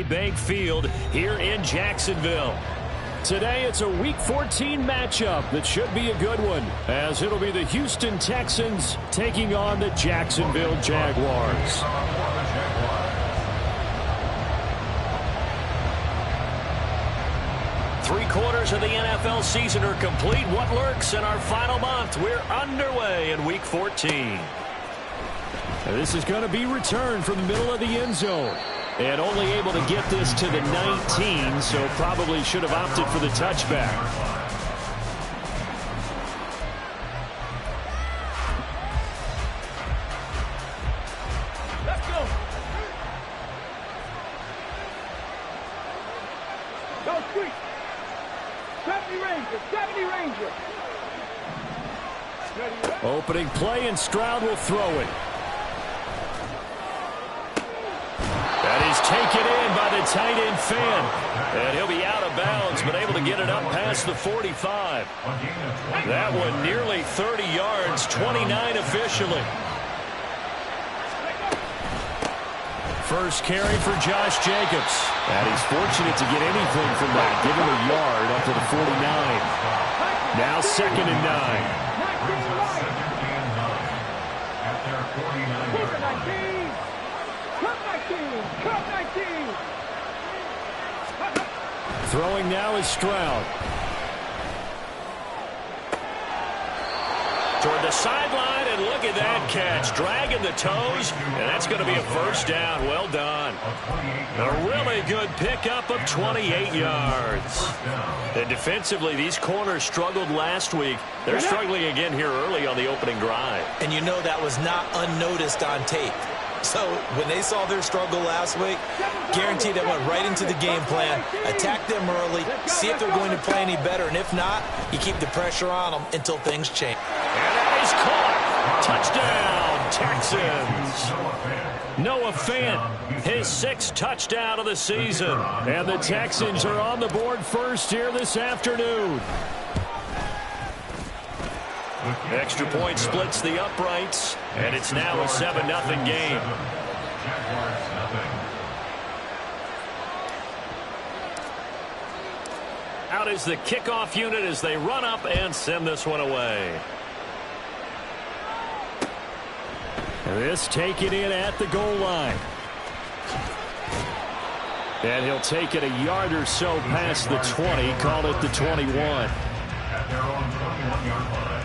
Bank Field here in Jacksonville. Today, it's a Week 14 matchup that should be a good one, as it'll be the Houston Texans taking on the Jacksonville Jaguars. Three-quarters of the NFL season are complete. What lurks in our final month? We're underway in Week 14. This is going to be returned from the middle of the end zone. And only able to get this to the 19, so probably should have opted for the touchback. Let's go. Go sweet. 70 Ranger, 70 Ranger. Opening play, and Stroud will throw it. That is taken in by the tight end Fan. And he'll be out of bounds, but able to get it up past the 45. That one nearly 30 yards, 29 officially. First carry for Josh Jacobs. And he's fortunate to get anything from that. Give him a yard up to the 49. Now 2nd and 9. Throwing now is Stroud. Toward the sideline, and look at that catch. Dragging the toes, and that's going to be a first down. Well done. A really good pickup of 28 yards. And defensively, these corners struggled last week. They're struggling again here early on the opening drive. And you know that was not unnoticed on tape. So when they saw their struggle last week, guaranteed they went right into the game plan, attack them early, see if they're going to play any better, and if not, you keep the pressure on them until things change. And that is caught. Touchdown, Texans. Noah Fant, his 6th touchdown of the season. And the Texans are on the board first here this afternoon. Extra point splits the uprights, and it's now a 7-0 game. Out is the kickoff unit as they run up and send this one away. This taken in at the goal line. And he'll take it a yard or so past the 20, call it the 21. At their own 21-yard line.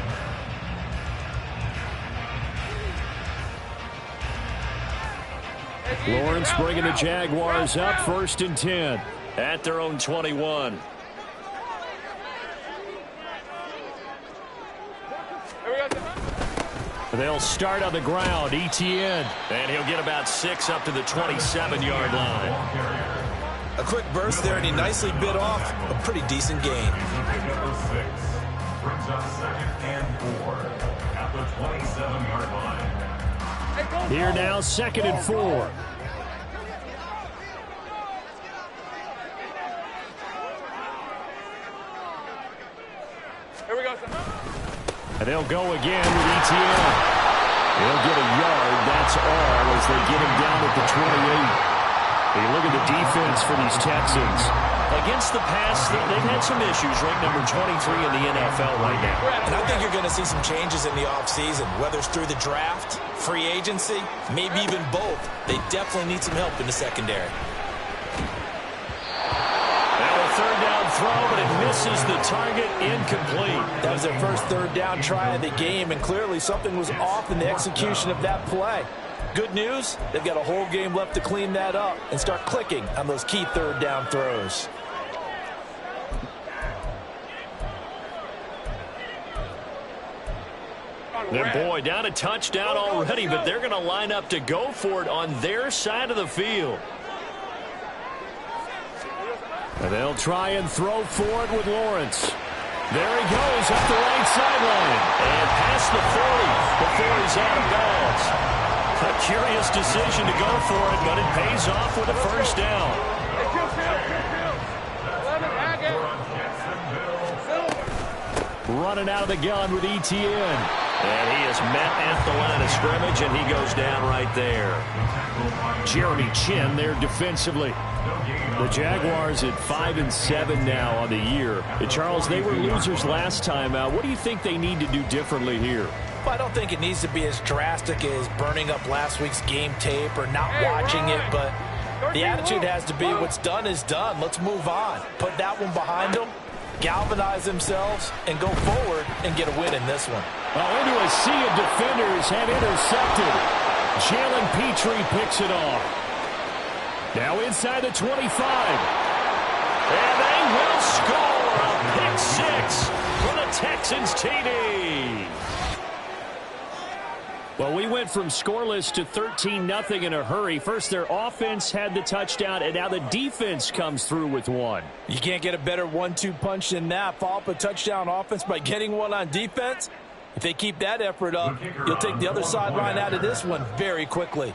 Lawrence bringing the Jaguars up 1st and 10 at their own 21. They'll start on the ground. Etienne. And he'll get about 6 up to the 27-yard line. A quick burst there, and he nicely bit off a pretty decent gain. Number 6 brings up 2nd and 4 at the 27-yard line. Here now, 2nd and 4. Here we go. And they'll go again with Etienne. He'll get a yard, that's all, as they get him down at the 28. Hey, look at the defense for these Texans. Against the pass, they've had some issues, ranked number 23 in the NFL right now. And I think you're going to see some changes in the offseason, whether it's through the draft, free agency, maybe even both. They definitely need some help in the secondary. Now a 3rd down throw, but it misses the target, incomplete. That was their first 3rd down try of the game, and clearly something was off in the execution of that play. Good news, they've got a whole game left to clean that up and start clicking on those key 3rd down throws. And boy, down a touchdown already, but they're going to line up to go for it on their side of the field. And they'll try and throw for it with Lawrence. There he goes up the right sideline and past the 40 before he's out of bounds. A curious decision to go for it, but it pays off with a first down. Running out of the gun with Etienne. And he is met at the line of scrimmage, and he goes down right there. Jeremy Chin there defensively. The Jaguars at 5-7 now on the year. Charles, they were losers last time out. What do you think they need to do differently here? Well, I don't think it needs to be as drastic as burning up last week's game tape or not watching it, but the attitude has to be what's done is done. Let's move on. Put that one behind them, galvanize themselves, and go forward and get a win in this one. Into a sea of defenders have intercepted. Jalen Petrie picks it off. Now inside the 25. And they will score a pick six for the Texans TD. Well, we went from scoreless to 13-0 in a hurry. First, their offense had the touchdown, and now the defense comes through with one. You can't get a better 1-2 punch than that. Follow up a touchdown offense by getting one on defense. If they keep that effort up, you'll take the other sideline out of this one very quickly.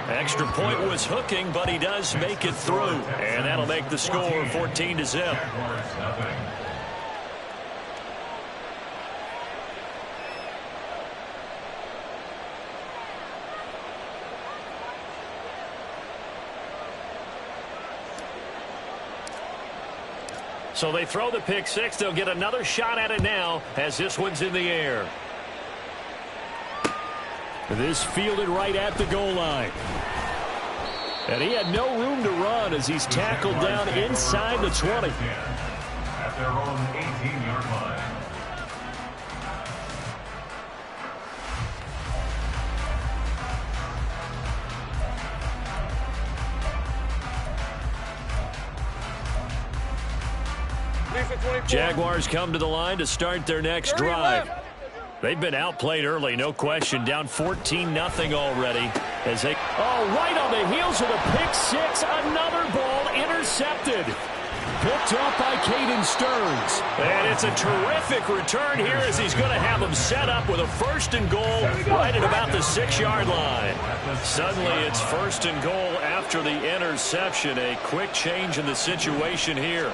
Extra point was hooking, but he does make it through. And that'll make the score 14-0. So they throw the pick six. They'll get another shot at it now as this one's in the air. This fielded right at the goal line. And he had no room to run as he's tackled down inside the 20. At their own 18-yard line. Jaguars come to the line to start their next drive. They've been outplayed early, no question. Down 14-0 already. As they right on the heels of the pick six. Another ball intercepted. Picked up by Caden Stearns. And it's a terrific return here as he's going to have them set up with a first and goal right at about the 6-yard line. Suddenly it's first and goal after the interception. A quick change in the situation here.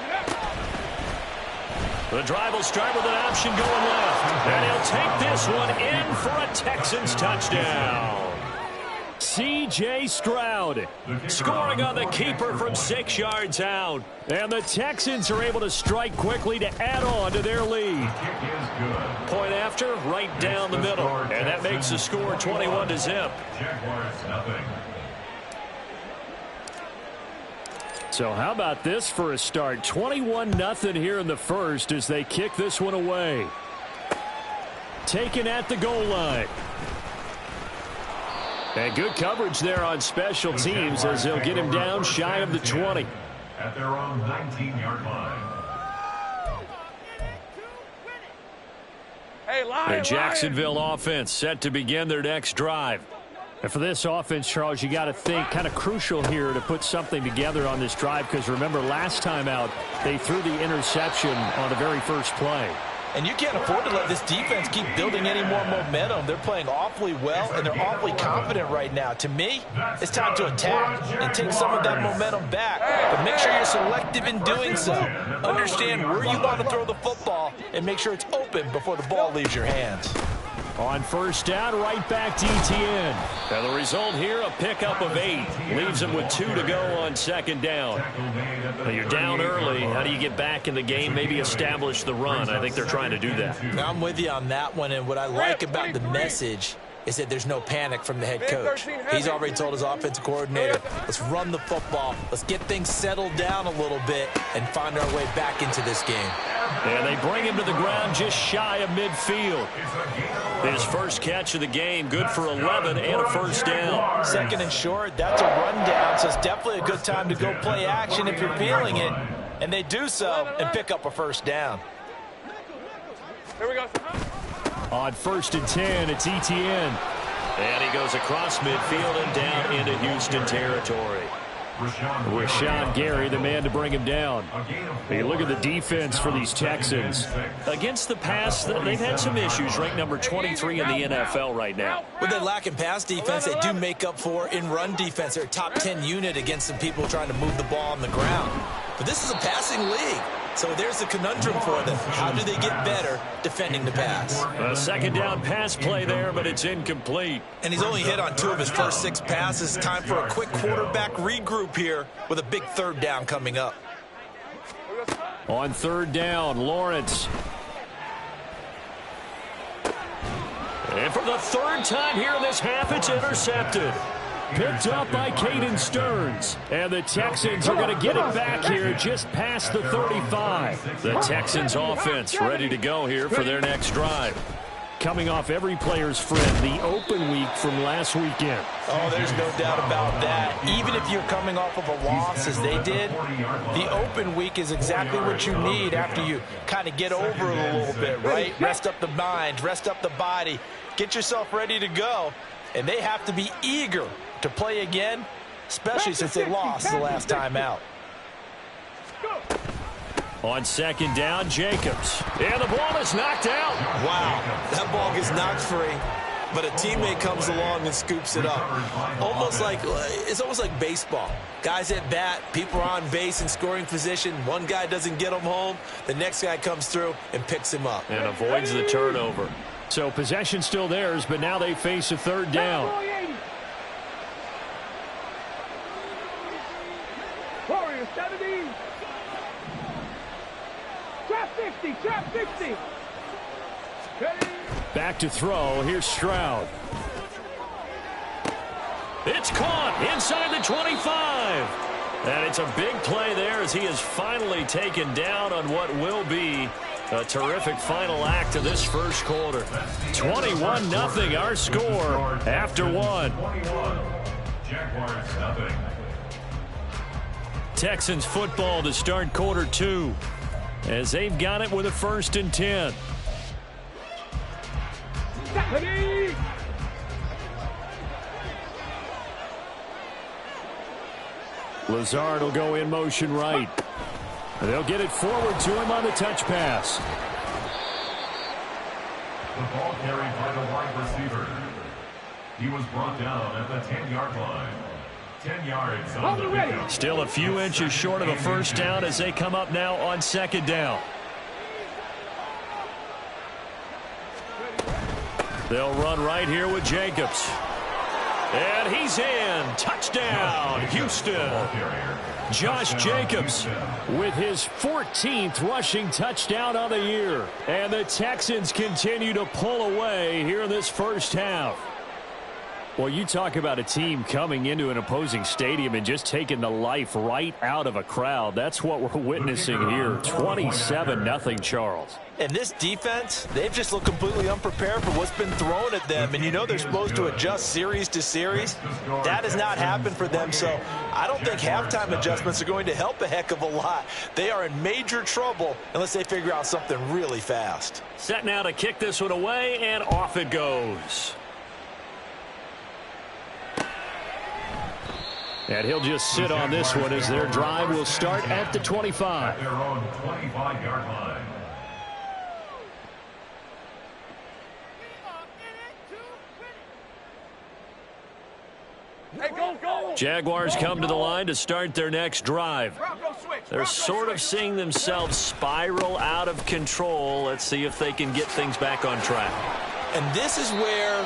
The drive will start with an option going left. And he'll take this one in for a Texans touchdown. C.J. Stroud scoring on the keeper from 6 yards out. And the Texans are able to strike quickly to add on to their lead. Point after, right down the middle. And that makes the score 21-0. So how about this for a start? 21-0 here in the first as they kick this one away. Taken at the goal line. And good coverage there on special teams as they'll get him down shy of the 20. At their own 19-yard line. The Jacksonville offense set to begin their next drive. And for this offense, Charles, you got to think kind of crucial here to put something together on this drive because remember last time out they threw the interception on the very first play. And you can't afford to let this defense keep building any more momentum. They're playing awfully well, and they're awfully confident right now. To me, it's time to attack and take some of that momentum back. But make sure you're selective in doing so. Understand where you want to throw the football and make sure it's open before the ball leaves your hands. On first down, right back to ETN. And the result here, a pickup of 8. Leaves them with 2 to go on second down. Now you're down early. How do you get back in the game? Maybe establish the run. I think they're trying to do that. I'm with you on that one. And what I like about the message is that there's no panic from the head coach. He's already told his offensive coordinator, let's run the football. Let's get things settled down a little bit and find our way back into this game. And they bring him to the ground just shy of midfield. His first catch of the game, good for 11 and a first down. Second and short, that's a rundown, so it's definitely a good time to go play action if you're feeling it. And they do so and pick up a first down. Here we go. On first and 10, it's ETN. And he goes across midfield and down into Houston territory. Rashawn Gary, the man to bring him down. Hey, look at the defense for these Texans. Against the pass, they've had some issues. Ranked number 23 in the NFL right now. With their lack in pass defense, they do make up for in run defense. They're a top 10 unit against some people trying to move the ball on the ground. But this is a passing league. So there's the conundrum for them. How do they get better defending the pass? A second down pass play there, but it's incomplete. And he's only hit on 2 of his first 6 passes. Time for a quick quarterback regroup here with a big third down coming up. On third down, Lawrence. And for the third time here in this half, it's intercepted. Picked up by Caden Stearns. And the Texans are going to get it back here just past the 35. The Texans offense ready to go here for their next drive. Coming off every player's friend, the open week from last weekend. Oh, there's no doubt about that. Even if you're coming off of a loss as they did, the open week is exactly what you need after you kind of get over it a little bit, right? Rest up the mind, rest up the body, get yourself ready to go. And they have to be eager to play again, especially since they lost the last time out. On second down, Jacobs. And the ball is knocked out. Wow, that ball gets knocked free, but a teammate comes along and scoops it up. It's almost like baseball. Guys at bat, people are on base in scoring position. One guy doesn't get him home. The next guy comes through and picks him up. And avoids the turnover. So possession still theirs, but now they face a third down. Warriors 70. Trap 50. Trap 50. Back to throw. Here's Stroud. It's caught inside the 25. And it's a big play there as he is finally taken down on what will be a terrific final act of this first quarter. 21-0 our score after one. Jaguars nothing. Texans football to start quarter 2 as they've got it with a 1st and 10. Lazard will go in motion right. They'll get it forward to him on the touch pass. The ball carried by the wide receiver. He was brought down at the 10-yard line. 10 yards on the pickup. Still a few inches short of a first down as they come up now on second down. They'll run right here with Jacobs. And he's in. Touchdown, Houston. Josh Jacobs with his 14th rushing touchdown on the year. And the Texans continue to pull away here in this first half. Well, you talk about a team coming into an opposing stadium and just taking the life right out of a crowd. That's what we're witnessing here. 27-0, Charles. And this defense, they've just looked completely unprepared for what's been thrown at them. And you know they're supposed to adjust series to series. That has not happened for them. So I don't think halftime adjustments are going to help a heck of a lot. They are in major trouble unless they figure out something really fast. Set now to kick this one away, and off it goes. And he'll just sit on this one as their drive will start at the 25. At their own 25-yard line. Hey, go. Jaguars come to the line to start their next drive. They're sort of seeing themselves spiral out of control. Let's see if they can get things back on track. And this is where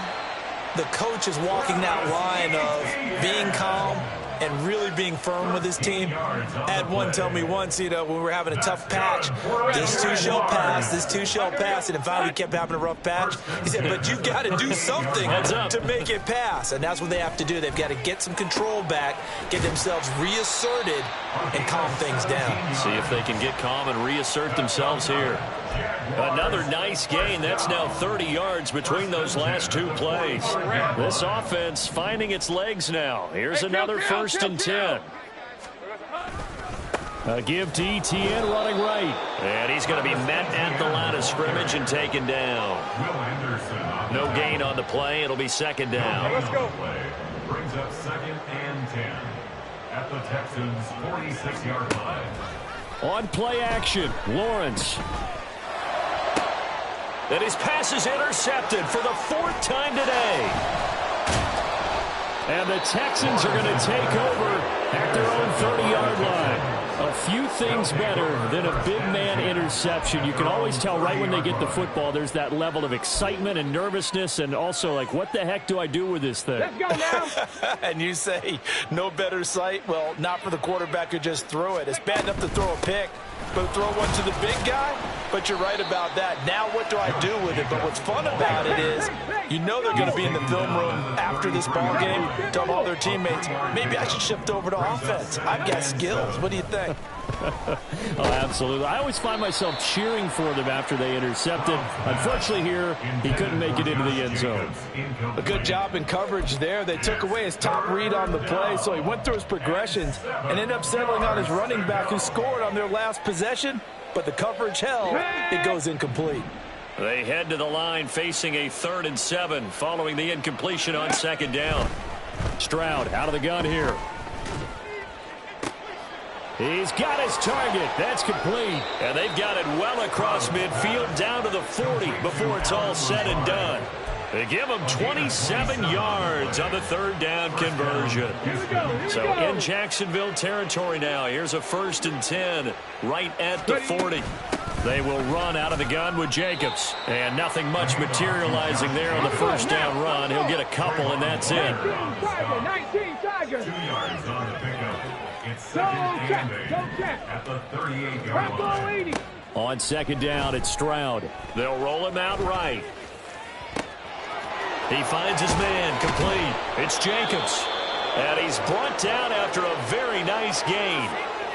the coach is walking that line of being calm and really being firm with his team. I had one tell me once, when we were having a tough patch, this too shall pass, this too shall pass, and finally kept having a rough patch. He said, but you've got to do something to make it pass, and that's what they have to do. They've got to get some control back, get themselves reasserted, and calm things down. See if they can get calm and reassert themselves here. Another nice gain. That's now 30 yards between those last two plays. This offense finding its legs now. Here's another 1st and 10. A give to ETN running right. And he's going to be met at the line of scrimmage and taken down. No gain on the play. It'll be second down. Let's go. Brings up 2nd and 10. at the Texans' 46-yard line. On play action, Lawrence. And his pass is intercepted for the 4th time today. And the Texans are going to take over at their own 30-yard line. A few things better than a big man interception. You can always tell right when they get the football, there's that level of excitement and nervousness, and also like, what the heck do I do with this thing? Let's go now. And you say no better sight? Well, not for the quarterback who just threw it. It's bad enough to throw a pick, but throw one to the big guy? But you're right about that. Now what do I do with it? But what's fun about it is you know they're going to be in the film room after this ball game, telling all their teammates, maybe I should shift over to offense. I've got skills. What do you think? Oh, absolutely. I always find myself cheering for them after they intercepted. Unfortunately here, he couldn't make it into the end zone. A good job in coverage there. They took away his top read on the play, so he went through his progressions and ended up settling on his running back who scored on their last possession, but the coverage held. It goes incomplete. They head to the line facing a 3rd and 7 following the incompletion on 2nd down. Stroud out of the gun here. He's got his target. That's complete. And they've got it well across midfield down to the 40 before it's all said and done. They give him 27 yards on the 3rd down conversion. So in Jacksonville territory now. Here's a 1st and 10 right at the 40. They will run out of the gun with Jacobs. And nothing much materializing there on the 1st down run. He'll get a couple, and that's it. 19 Tigers. 2 yards on the pickup. It's 2nd and 8 at the 38-yard line. On 2nd down, it's Stroud. They'll roll him out right. He finds his man, complete. It's Jacobs. And he's brought down after a very nice gain.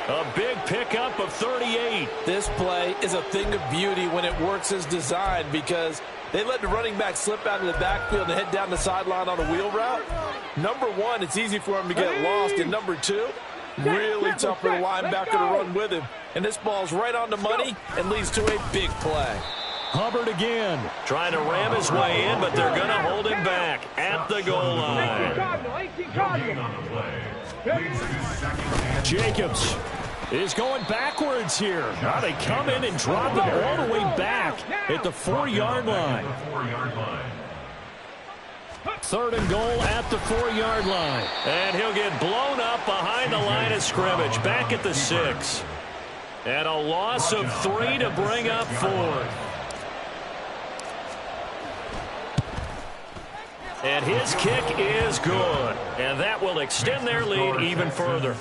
A big pickup of 38. This play is a thing of beauty when it works as designed because they let the running back slip out of the backfield and head down the sideline on a wheel route. Number one, it's easy for him to get lost. And number two, really tough for the linebacker to run with him. And this ball's right on the money and leads to a big play. Hubbard again. Trying to ram his way in, but they're going to hold him back at the goal line. Jacobs is going backwards here. Now they come in and drop him all the way back at the 4-yard line. 3rd and goal at the 4-yard line. And he'll get blown up behind the line of scrimmage, back at the 6. And a loss of 3 to bring up 4. And his kick is good. And that will extend their lead even further.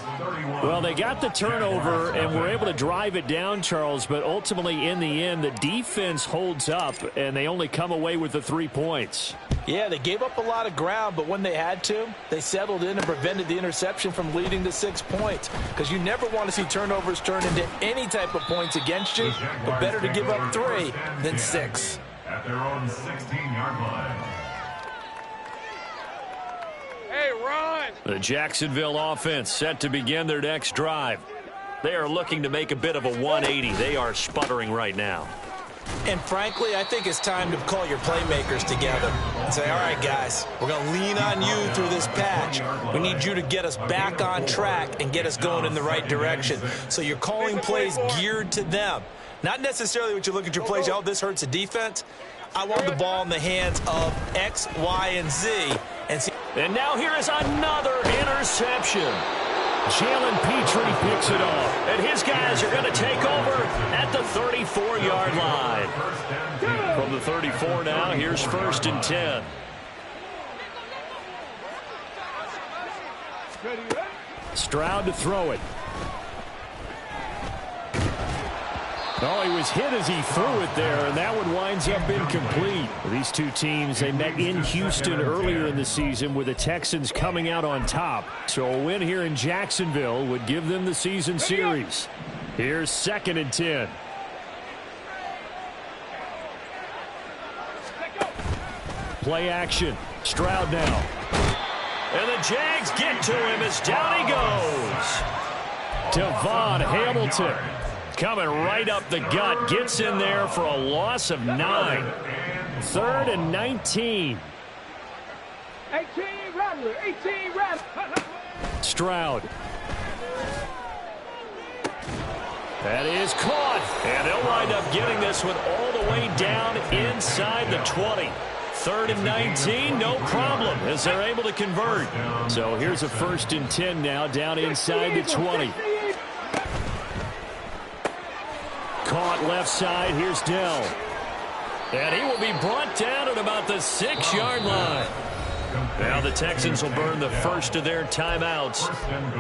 Well, they got the turnover and were able to drive it down, Charles, but ultimately in the end, the defense holds up, and they only come away with the 3 points. Yeah, they gave up a lot of ground, but when they had to, they settled in and prevented the interception from leading to 6 points. Because you never want to see turnovers turn into any type of points against you, but better to give up 3 than 6. At their own 16-yard line. Hey, Ron. The Jacksonville offense set to begin their next drive. They are looking to make a bit of a 180. They are sputtering right now. And frankly, I think it's time to call your playmakers together and say, all right, guys, we're going to lean on you through this patch. We need you to get us back on track and get us going in the right direction. So you're calling plays geared to them. Not necessarily what you look at your plays, oh, this hurts the defense. I want the ball in the hands of X, Y, and Z. And now here is another interception. Jalen Petrie picks it off. And his guys are going to take over at the 34-yard line. From the 34 now, here's 1st and 10. Stroud to throw it. Oh, he was hit as he threw it there, and that one winds up incomplete. These two teams, they met in Houston earlier in the season with the Texans coming out on top. So a win here in Jacksonville would give them the season series. Here's 2nd and 10. Play action. Stroud now. And the Jags get to him as down he goes. Devon Hamilton coming right up the gut. Gets in there for a loss of 9. 3rd and 19. 18 Rattler. 18 Rattler. Stroud That is caught. And they'll wind up getting this one all the way down inside the 20. 3rd and 19, no problem, as they're able to convert. So here's a 1st and 10 now, down inside the 20. Caught left side. Here's Dell. And he will be brought down at about the 6-yard line. Now the Texans will burn the first of their timeouts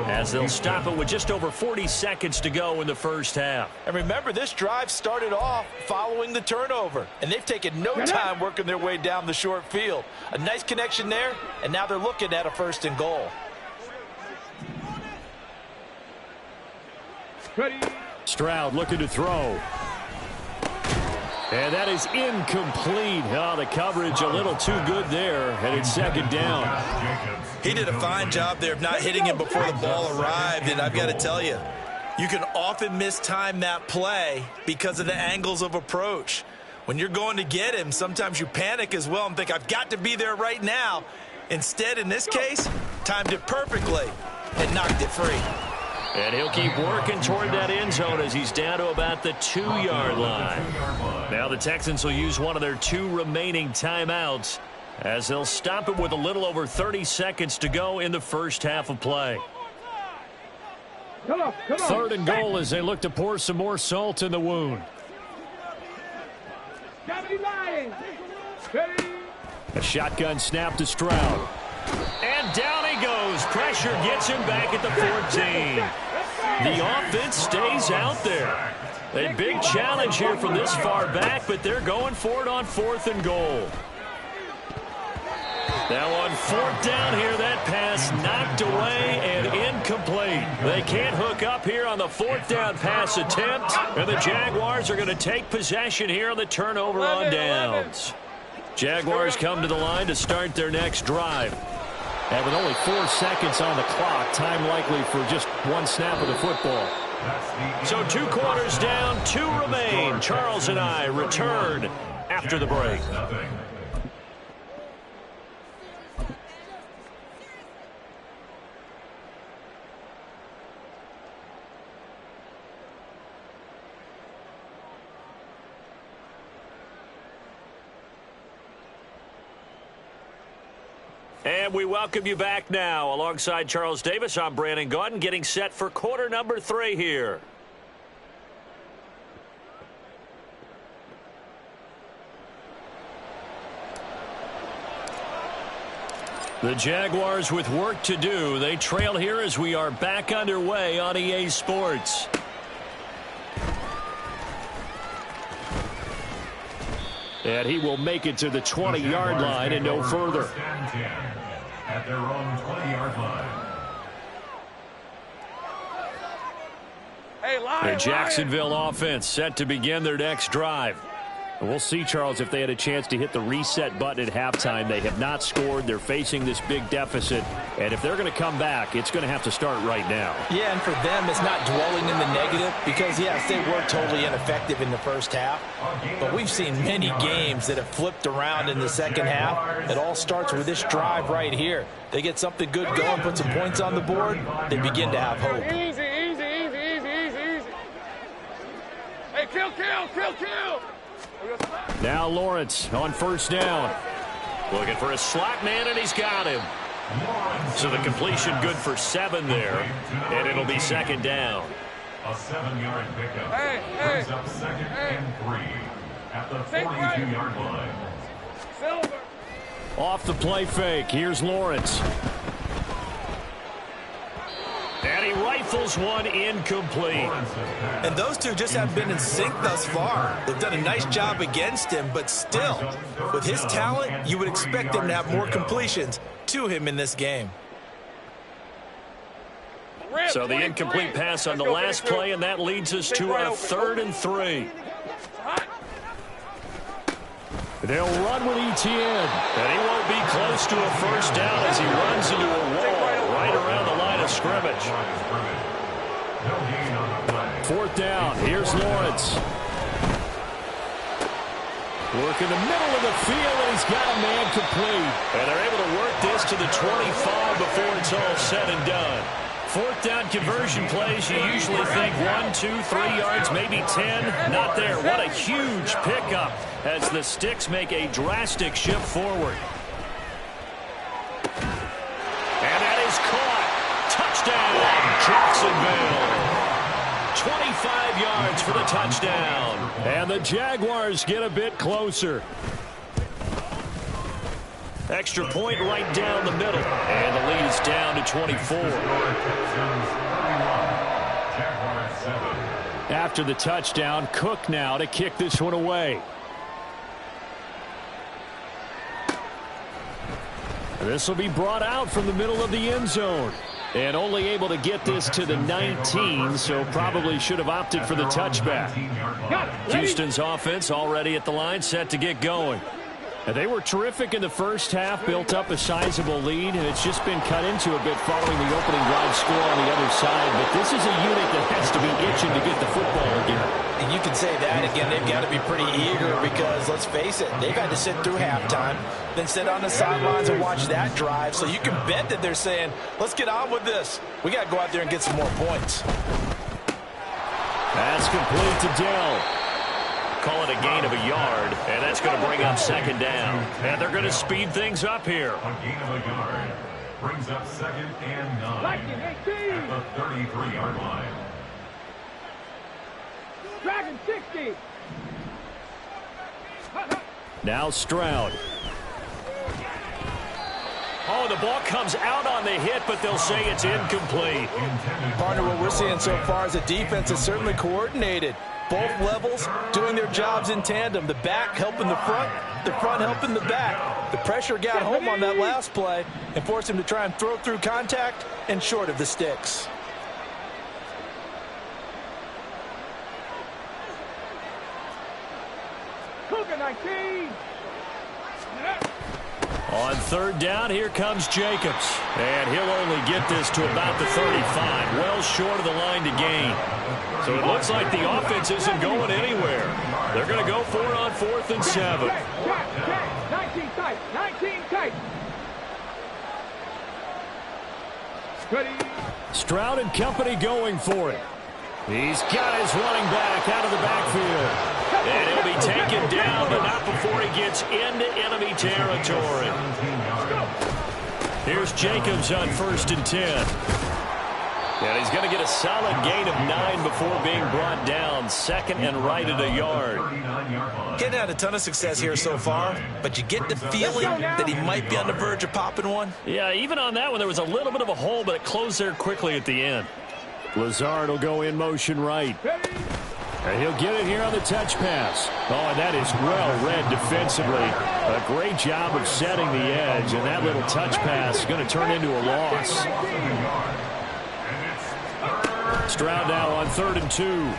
as they'll stop it with just over 40 seconds to go in the first half. And remember, this drive started off following the turnover, and they've taken no time working their way down the short field. A nice connection there, and now they're looking at a 1st and goal. Stroud looking to throw. And that is incomplete. Oh, the coverage a little too good there, and it's 2nd down. He did a fine job there of not hitting him before the ball arrived, and I've got to tell you, you can often mistime that play because of the angles of approach. When you're going to get him, sometimes you panic as well and think, I've got to be there right now. Instead, in this case, timed it perfectly and knocked it free. And he'll keep working toward that end zone as he's down to about the 2-yard line. Now the Texans will use one of their 2 remaining timeouts as they'll stop it with a little over 30 seconds to go in the first half of play. 3rd and goal as they look to pour some more salt in the wound. A shotgun snap to Stroud. And down he goes. Pressure gets him back at the 14. The offense stays out there. A big challenge here from this far back, but they're going for it on 4th and goal. Now on 4th down here, that pass knocked away and incomplete. They can't hook up here on the 4th down pass attempt, and the Jaguars are going to take possession here on the turnover on downs. Jaguars come to the line to start their next drive. And with only 4 seconds on the clock, time likely for just 1 snap of the football. So 2 quarters down, 2 remain. Charles and I return after the break. And we welcome you back now. Alongside Charles Davis, I'm Brandon Gaudin, getting set for quarter number 3 here. The Jaguars with work to do. They trail here as we are back underway on EA Sports. And he will make it to the 20-yard line and no further. At their own 20-yard line. The Jacksonville offense set to begin their next drive. We'll see, Charles, if they had a chance to hit the reset button at halftime. They have not scored. They're facing this big deficit. And if they're going to come back, it's going to have to start right now. Yeah, and for them, it's not dwelling in the negative because, yes, they were totally ineffective in the first half. But we've seen many games that have flipped around in the second half. It all starts with this drive right here. They get something good going, put some points on the board, they begin to have hope. Easy. Hey, kill. Now Lawrence on 1st down. Looking for a slot man, and he's got him. So the completion good for 7 there, and it'll be 2nd down. A 7-yard pickup. Hey. Brings up 2nd and 3 at the 42-yard line. Silver. Off the play fake. Here's Lawrence. And he rifles one incomplete. And those two just haven't been in sync thus far. They've done a nice job against him, but still, with his talent, you would expect him to have more completions to him in this game. So the incomplete pass on the last play, and that leads us to a 3rd and 3. They'll run with Etienne. And he won't be close to a 1st down as he runs into a wall right around the line of scrimmage. 4th down. Here's Lawrence. Work in the middle of the field, and he's got a man complete. And they're able to work this to the 25 before it's all said and done. Fourth down conversion plays, you usually think 1, 2, 3 yards, maybe 10. Not there. What a huge pickup as the Sticks make a drastic shift forward. And that is caught. Touchdown, Jacksonville. 25 yards for the touchdown. And the Jaguars get a bit closer. Extra point right down the middle. And the lead is down to 24. After the touchdown, Cook now to kick this one away. This will be brought out from the middle of the end zone. And only able to get this to the 19, so probably should have opted for the touchback. Houston's offense already at the line, set to get going. And they were terrific in the first half, built up a sizable lead, and it's just been cut into a bit following the opening drive score on the other side. But this is a unit that has to be itching to get the football again. And you can say that again. They've got to be pretty eager because, let's face it, they've had to sit through halftime, then sit on the sidelines and watch that drive. So you can bet that they're saying, let's get on with this. We got to go out there and get some more points. That's complete to Dell. Call it a gain of a yard, and that's going to bring up second down. And they're going to speed things up here. A gain of a yard brings up 2nd and 9 at the 33-yard line. Dragon 60. Now Stroud. Oh, the ball comes out on the hit, but they'll say it's incomplete. Partner, what we're seeing so far is the defense is certainly coordinated. Both levels doing their jobs in tandem. The back helping the front helping the back. The pressure got home on that last play and forced him to try and throw through contact and short of the sticks. Cougar 19. On third down, here comes Jacobs. And he'll only get this to about the 35. Well short of the line to gain. So it looks like the offense isn't going anywhere. They're going to go for it on 4th and 7. 19 tight. 19 tight. Ready. Stroud and company going for it. He's got his running back out of the backfield. And he'll be taken down, but not before he gets into enemy territory. Here's Jacobs on 1st and 10. And he's going to get a solid gain of 9 before being brought down. 2nd and right at a yard. Getting had a ton of success here so far, but you get the feeling that he might be on the verge of popping one. Yeah, even on that one, there was a little bit of a hole, but it closed there quickly at the end. Lazard will go in motion right. And he'll get it here on the touch pass. Oh, and that is well read defensively. A great job of setting the edge, and that little touch pass is going to turn into a loss. Stroud now on 3rd and 2.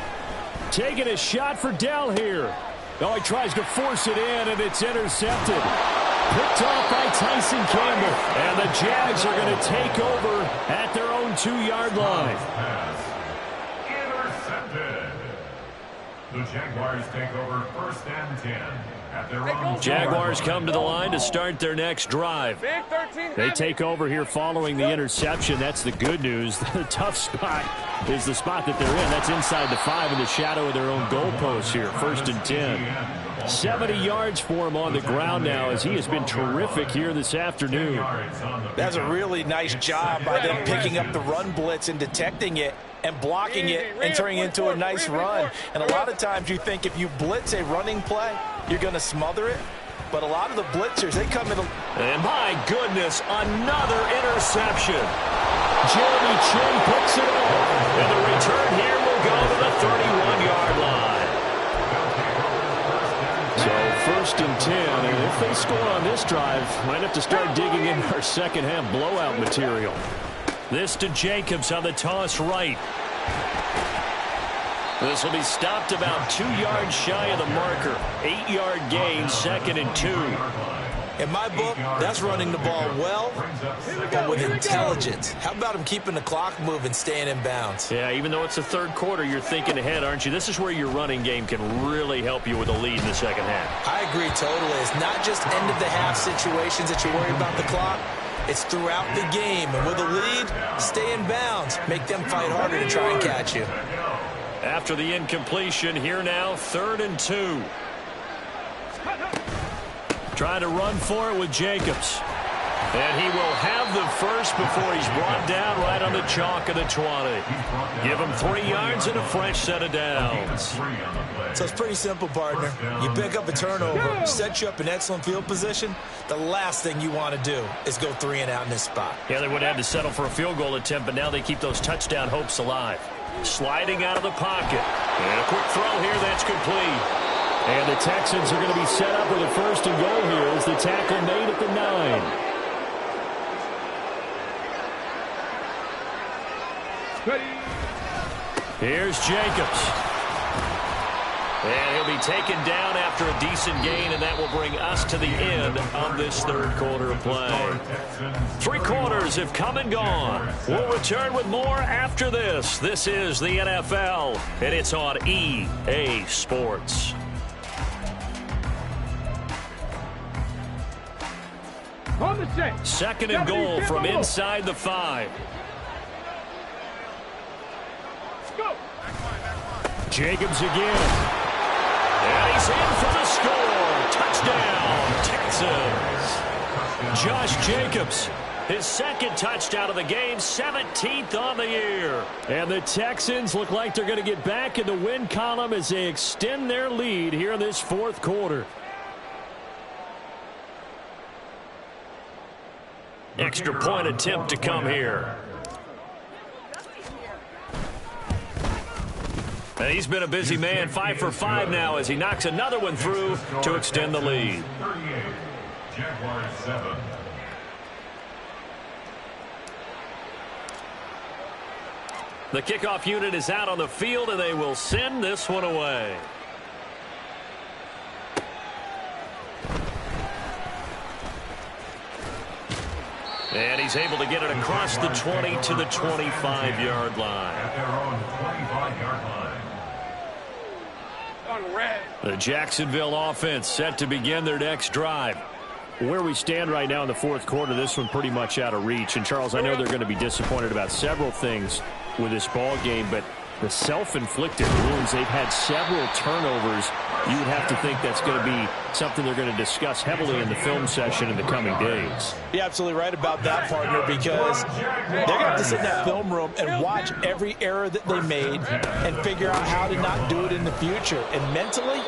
Taking a shot for Dell here. Oh, he tries to force it in, and it's intercepted. Picked off by Tyson Campbell. And the Jags are going to take over at their own 2-yard line. Intercepted. The Jaguars take over 1st and 10 at their own. Jaguars come to the line to start their next drive. Big 13. They take over here following the interception. That's the good news. The tough spot is the spot that they're in. That's inside the 5 in the shadow of their own goalpost here. 1st and 10. 70 yards for him on the ground now as he has been terrific here this afternoon. That's a really nice job by them picking up the run blitz and detecting it and blocking it and turning it into a nice run. And a lot of times you think if you blitz a running play, you're going to smother it. But a lot of the blitzers, they come in. And my goodness, another interception. Jeremy Chin picks it up. And the return here will go to the 31-yard line. So 1st and 10, and if they score on this drive, might have to start digging in our second half blowout material. This to Jacobs on the toss right. This will be stopped about 2 yards shy of the marker. 8-yard gain, 2nd and 2. In my book, that's running the ball well, but with intelligence. How about him keeping the clock moving, staying in bounds? Yeah, even though it's the 3rd quarter, you're thinking ahead, aren't you? This is where your running game can really help you with a lead in the second half. I agree totally. It's not just end-of-the-half situations that you worry about the clock. It's throughout the game. And with a lead, stay in bounds. Make them fight harder to try and catch you. After the incompletion, here now, 3rd and 2. Trying to run for it with Jacobs. And he will have the first before he's brought down right on the chalk of the 20. Give him 3 yards and a fresh set of downs. So it's pretty simple, partner. You pick up a turnover, set you up in excellent field position. The last thing you want to do is go 3 and out in this spot. Yeah, they would have to settle for a field goal attempt, but now they keep those touchdown hopes alive. Sliding out of the pocket. And a quick throw here that's complete. And the Texans are going to be set up with a 1st and goal here as the tackle made at the 9. Here's Jacobs. And he'll be taken down after a decent gain, and that will bring us to the end of this 3rd quarter of play. 3 quarters have come and gone. We'll return with more after this. This is the NFL, and it's on EA Sports. On the set. 2nd and goal from inside the 5. Go. Jacobs again. And he's in for the score. Touchdown, Texans. Josh Jacobs, his 2nd touchdown of the game, 17th on the year. And the Texans look like they're going to get back in the win column as they extend their lead here in this 4th quarter. Extra point attempt to come here. And he's been a busy man, 5 for 5 now as he knocks another one through to extend the lead. 38, Jaguars 7. The kickoff unit is out on the field, and they will send this one away. And he's able to get it across the 20 to the 25-yard line. At their own 25-yard line. The Jacksonville offense set to begin their next drive. Where we stand right now in the 4th quarter, this one pretty much out of reach. And, Charles, I know they're going to be disappointed about several things with this ball game, but the self-inflicted wounds, they've had several turnovers. You would have to think that's going to be something they're going to discuss heavily in the film session in the coming days. You're absolutely right about that, partner, because they're going to have to sit in that film room and watch every error that they made and figure out how to not do it in the future. And mentally,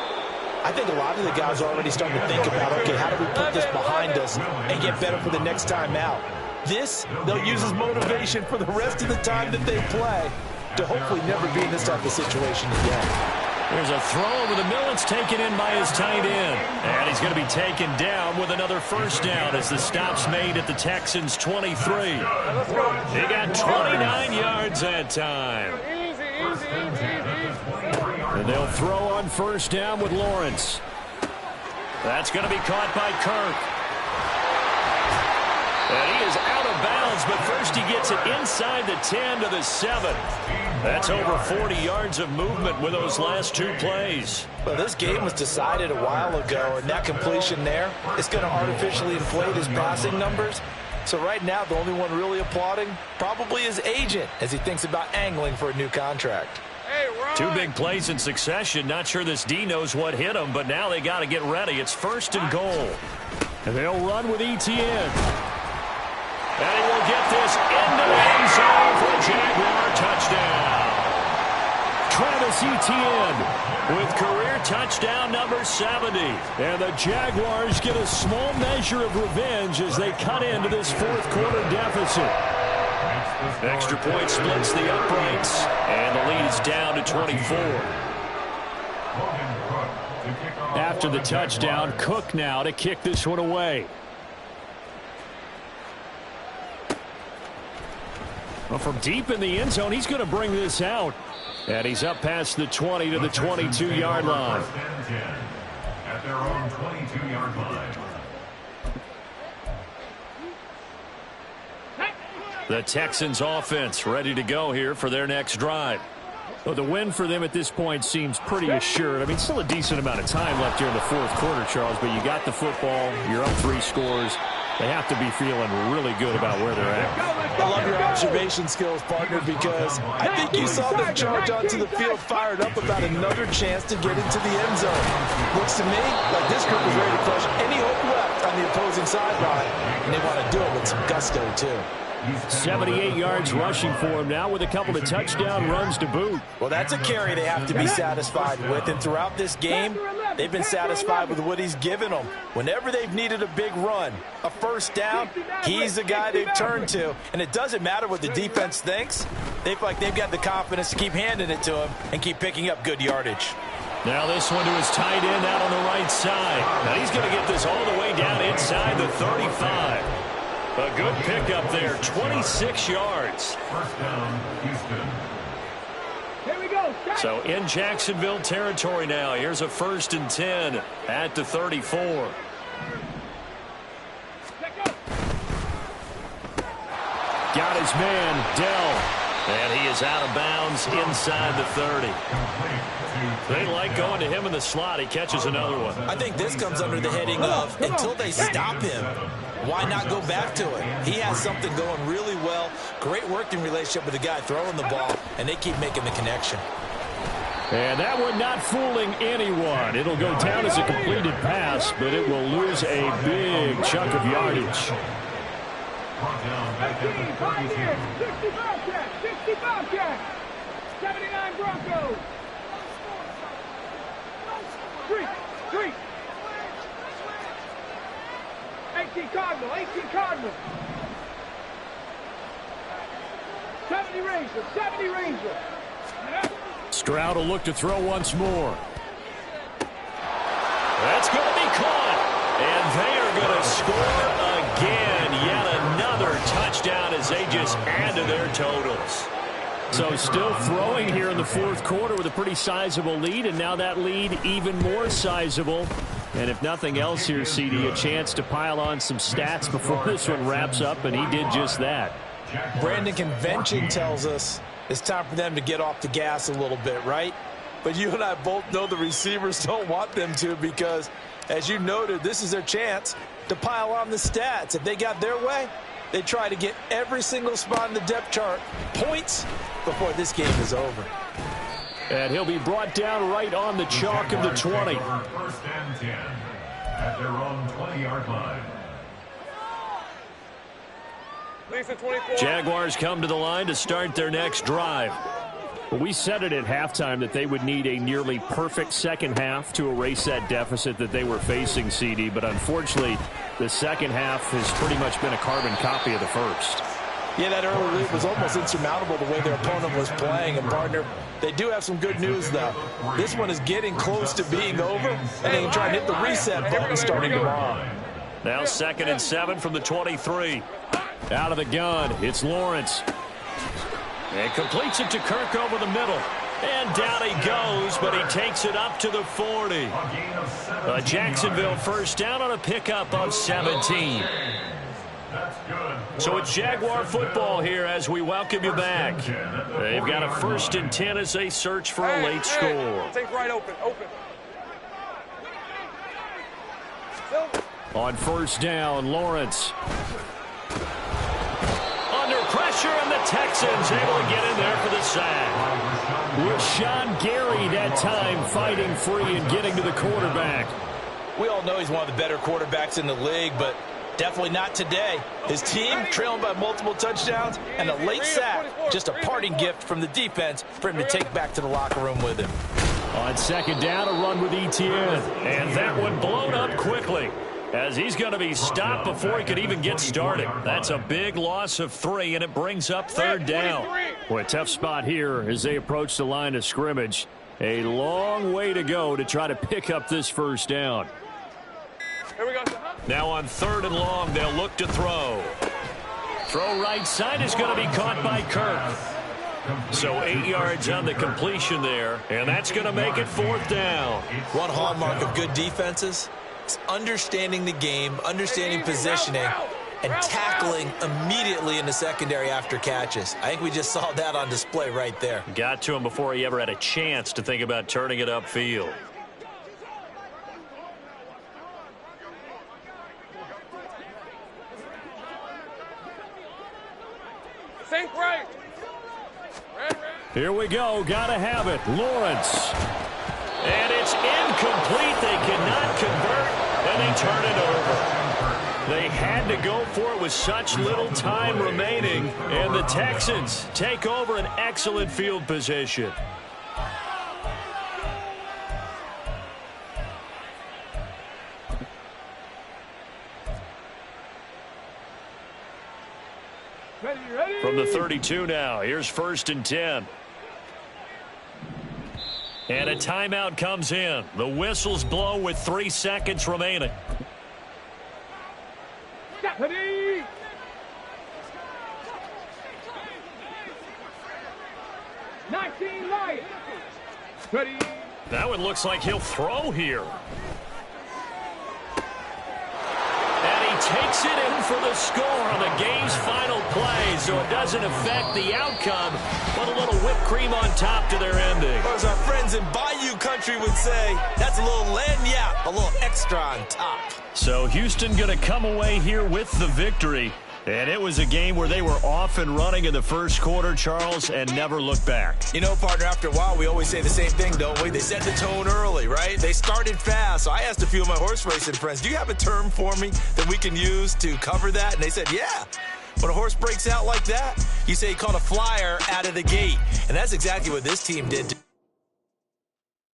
I think a lot of the guys are already starting to think about, okay, how do we put this behind us and get better for the next time out? This, they'll use as motivation for the rest of the time that they play to hopefully never be in this type of situation again. There's a throw over the middle. It's taken in by his tight end. And he's going to be taken down with another 1st down as the stop's made at the Texans' 23. He got 29 yards that time. And they'll throw on 1st down with Lawrence. That's going to be caught by Kirk. And he is out of bounds, but first he gets it inside the 10 to the 7. That's over 40 yards of movement with those last 2 plays. Well, this game was decided a while ago, and that completion there is going to artificially inflate his passing numbers. So right now, the only one really applauding probably his agent as he thinks about angling for a new contract. 2 big plays in succession. Not sure this D knows what hit him, but now they got to get ready. It's 1st and goal. And they'll run with ETN. And he will get this into the end zone for a Jaguar touchdown. Travis Etienne with career touchdown number 70. And the Jaguars get a small measure of revenge as they cut into this 4th quarter deficit. Extra point splits the uprights, and the lead is down to 24. After the touchdown, Cook now to kick this one away. Well, from deep in the end zone, he's going to bring this out. And he's up past the 20 to the 22-yard line. At their own 22-yard line. The Texans offense ready to go here for their next drive. Well, the win for them at this point seems pretty assured. I mean, still a decent amount of time left here in the fourth quarter, Charles, but you got the football, you're up 3 scores. They have to be feeling really good about where they're at. I love your observation skills, partner, because I think you saw them charge onto the field fired up about another chance to get into the end zone. Looks to me like this group is ready to crush any hope left on the opposing sideline, and they want to do it with some gusto, too. 78 yards rushing for him now with a couple of touchdown runs to boot. Well, that's a carry they have to be satisfied with, and throughout this game, they've been satisfied with what he's given them. Whenever they've needed a big run, a first down, he's the guy they've turned to. And it doesn't matter what the defense thinks. They feel like they've got the confidence to keep handing it to him and keep picking up good yardage. Now this one to his tight end out on the right side. Now he's going to get this all the way down inside the 35. A good pickup there, 26 yards. First down, Houston. Here we go. So in Jacksonville territory now. Here's a 1st and 10 at the 34. Got his man, Dell. And he is out of bounds inside the 30. They like going to him in the slot. He catches another one. I think this comes under the heading of until they stop him, why not go back to it? He has something going really well. Great working relationship with the guy throwing the ball, and they keep making the connection. And that one not fooling anyone. It'll go down as a completed pass, but it will lose a big chunk of yardage. 65 Jags. 79 Broncos. 3. 18 Cardinal. 18 Cardinal. 70 Ranger. Stroud will look to throw once more. That's going to be caught. And they are going to score again. Yet another touchdown as they just add to their totals. So still throwing here in the fourth quarter with a pretty sizable lead, and now that lead even more sizable. And if nothing else here, CD, a chance to pile on some stats before this one wraps up, and he did just that. Brandon, convention tells us it's time for them to get off the gas a little bit, right? But you and I both know the receivers don't want them to because, as you noted, this is their chance to pile on the stats. If they got their way, they try to get every single spot in the depth chart points before this game is over. And he'll be brought down right on the chalk of the 20. 1st and 10 at their own 20-yard line. Jaguars come to the line to start their next drive. We said it at halftime that they would need a nearly perfect second half to erase that deficit that they were facing, CD. But unfortunately, the second half has pretty much been a carbon copy of the first. Yeah, that early lead was almost insurmountable the way their opponent was playing. And, partner, they do have some good news, though. This one is getting close to being over, and they can try and hit the reset button starting tomorrow. Now 2nd and 7 from the 23. Out of the gun, it's Lawrence. And completes it to Kirk over the middle. And down he goes, but he takes it up to the 40. A Jacksonville first down on a pickup of 17. So it's Jaguar football here as we welcome you back. They've got a 1st and 10 as they search for a late score. Take right open. On first down, Lawrence. Under pressure, and the Texans able to get in there for the sack. With Sean Gary that time fighting free and getting to the quarterback. We all know he's one of the better quarterbacks in the league, but definitely not today. His team trailing by multiple touchdowns and a late sack. Just a parting gift from the defense for him to take back to the locker room with him. On second down, a run with Etienne. And that one blown up quickly, as he's going to be stopped before he could even get started. That's a big loss of 3, and it brings up 3rd down. Boy, a tough spot here as they approach the line of scrimmage. A long way to go to try to pick up this first down. Here we go. Now on 3rd and long, they'll look to throw. Throw right side is going to be caught by Kirk. So 8 yards on the completion there, and that's going to make it 4th down. One hallmark of good defenses is understanding the game, understanding positioning, and tackling immediately in the secondary after catches. I think we just saw that on display right there. Got to him before he ever had a chance to think about turning it upfield. Think right. Here we go. Gotta have it. Lawrence. And it's incomplete. They cannot convert, and they turn it over. They had to go for it with such little time remaining, and the Texans take over an excellent field position. Ready. From the 32 now, here's 1st and 10. And a timeout comes in. The whistles blow with 3 seconds remaining. Ready. Right. Ready. That one looks like he'll throw here. And he takes it in for the score on the game's final play, so it doesn't affect the outcome, but a little whipped cream on top to their ending. Or as our friends in Bayou Country would say, that's a little lagniappe, a little extra on top. So Houston going to come away here with the victory. And it was a game where they were off and running in the first quarter, Charles, and never looked back. You know, partner, after a while, we always say the same thing, don't we? They set the tone early, right? They started fast. So I asked a few of my horse racing friends, do you have a term for me that we can use to cover that? And they said, yeah. When a horse breaks out like that, you say he caught a flyer out of the gate. And that's exactly what this team did.